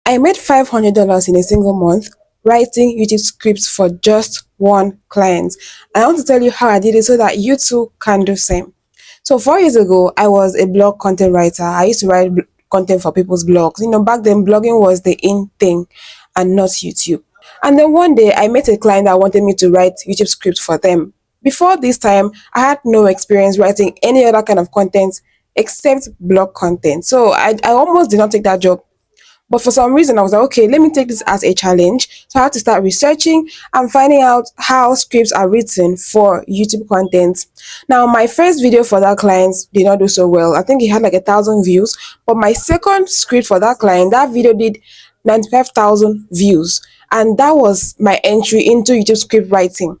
I made $500 in a single month writing YouTube scripts for just one client. I want to tell you how I did it so that you too can do same. So 4 years ago, I was a blog content writer. I used to write content for people's blogs. Back then blogging was the in thing and not YouTube. And then one day I met a client that wanted me to write YouTube scripts for them. Before this time, I had no experience writing any other kind of content except blog content. So I almost did not take that job, but for some reason, I was like, okay, let me take this as a challenge. So I had to start researching and finding out how scripts are written for YouTube content. Now, my first video for that client did not do so well. I think it had like 1,000 views. But my second script for that client, that video did 95,000 views. And that was my entry into YouTube script writing.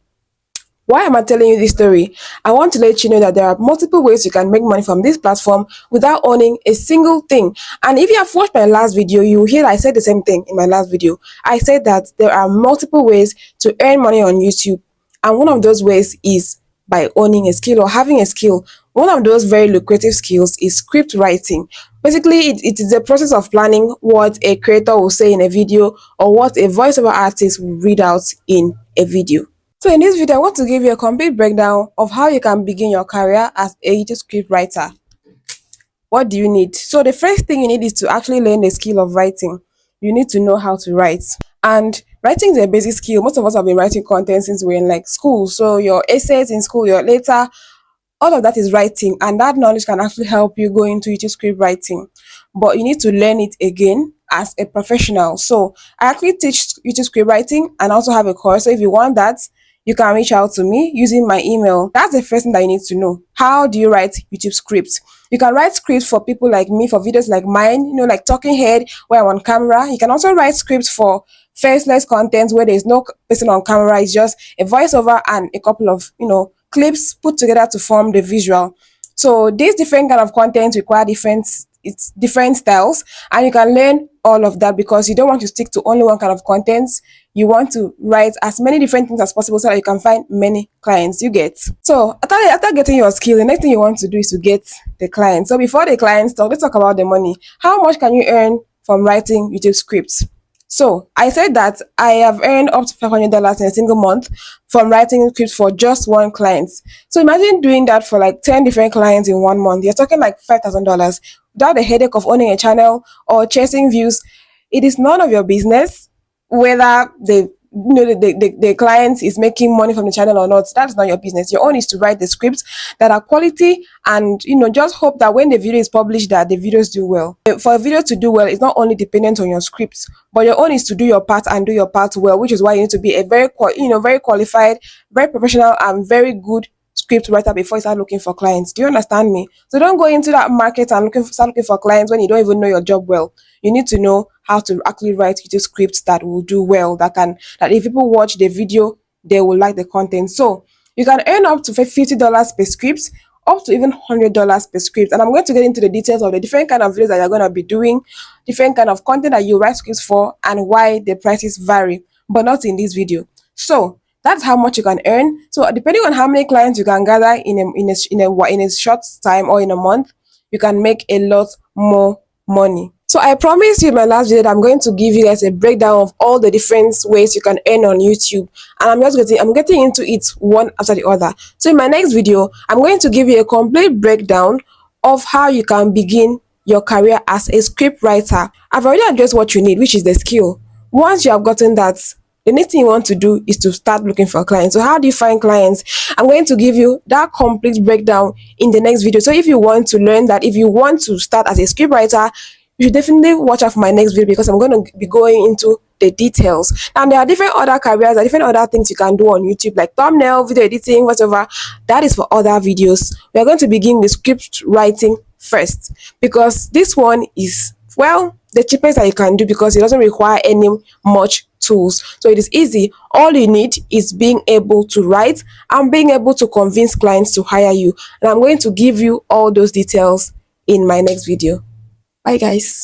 Why am I telling you this story? I want to let you know that there are multiple ways you can make money from this platform without owning a single thing. And if you have watched my last video, you will hear that I said the same thing in my last video. I said that there are multiple ways to earn money on YouTube. And one of those ways is by owning a skill or having a skill. One of those very lucrative skills is script writing. Basically, it is the process of planning what a creator will say in a video or what a voiceover artist will read out in a video. So in this video, I want to give you a complete breakdown of how you can begin your career as a YouTube script writer. What do you need? So the first thing you need is to actually learn the skill of writing. You need to know how to write. And writing is a basic skill. Most of us have been writing content since we're in like school. So your essays in school, your letter, all of that is writing, and that knowledge can actually help you go into YouTube script writing. But you need to learn it again as a professional. So I actually teach YouTube script writing and also have a course. So if you want that, you can reach out to me using my email. That's the first thing that you need to know. How do you write YouTube scripts? You can write scripts for people like me, for videos like mine, like talking head where I'm on camera. You can also write scripts for faceless content where there's no person on camera. It's just a voiceover and a couple of, clips put together to form the visual. So these different kind of content require different styles, and you can learn all of that because you don't want to stick to only one kind of content. You want to write as many different things as possible so that you can find many clients. You get. So after getting your skill, the next thing you want to do is to get the client. So before the clients talk, let's talk about the money. How much can you earn from writing YouTube scripts? So I said that I have earned up to $500 in a single month from writing scripts for just one client. So imagine doing that for like 10 different clients in 1 month. You're talking like $5,000 without the headache of owning a channel or chasing views. It is none of your business whether the client is making money from the channel or not. That's not your business. Your own is to write the scripts that are quality and just hope that when the video is published that the videos do well. For a video to do well, it's not only dependent on your scripts, but your own is to do your part and do your part well, which is why you need to be a very qualified, very professional and very good script writer before you start looking for clients. Do you understand me? So don't go into that market and start looking for clients when you don't even know your job well. You need to know how to actually write YouTube scripts that will do well, that if people watch the video, they will like the content. So you can earn up to $50 per script, up to even $100 per script. And I'm going to get into the details of the different kind of videos that you're going to be doing, different kind of content that you write scripts for, and why the prices vary, but not in this video. So that's how much you can earn. So depending on how many clients you can gather in a short time or in a month, you can make a lot more money. So I promised you in my last video that I'm going to give you guys a breakdown of all the different ways you can earn on YouTube, and I'm getting into it one after the other. So in my next video, I'm going to give you a complete breakdown of how you can begin your career as a script writer. I've already addressed what you need, which is the skill. Once you have gotten that, the next thing you want to do is to start looking for clients. So how do you find clients? I'm going to give you that complete breakdown in the next video. So if you want to learn that, if you want to start as a script writer, you should definitely watch out for my next video because I'm going to be going into the details. And there are different other careers, there are different other things you can do on YouTube, like thumbnail, video editing, whatever. That is for other videos. We are going to begin with script writing first because this one is, well, the cheapest that you can do because it doesn't require any much tools. So it is easy. All you need is being able to write and being able to convince clients to hire you. And I'm going to give you all those details in my next video. Bye guys.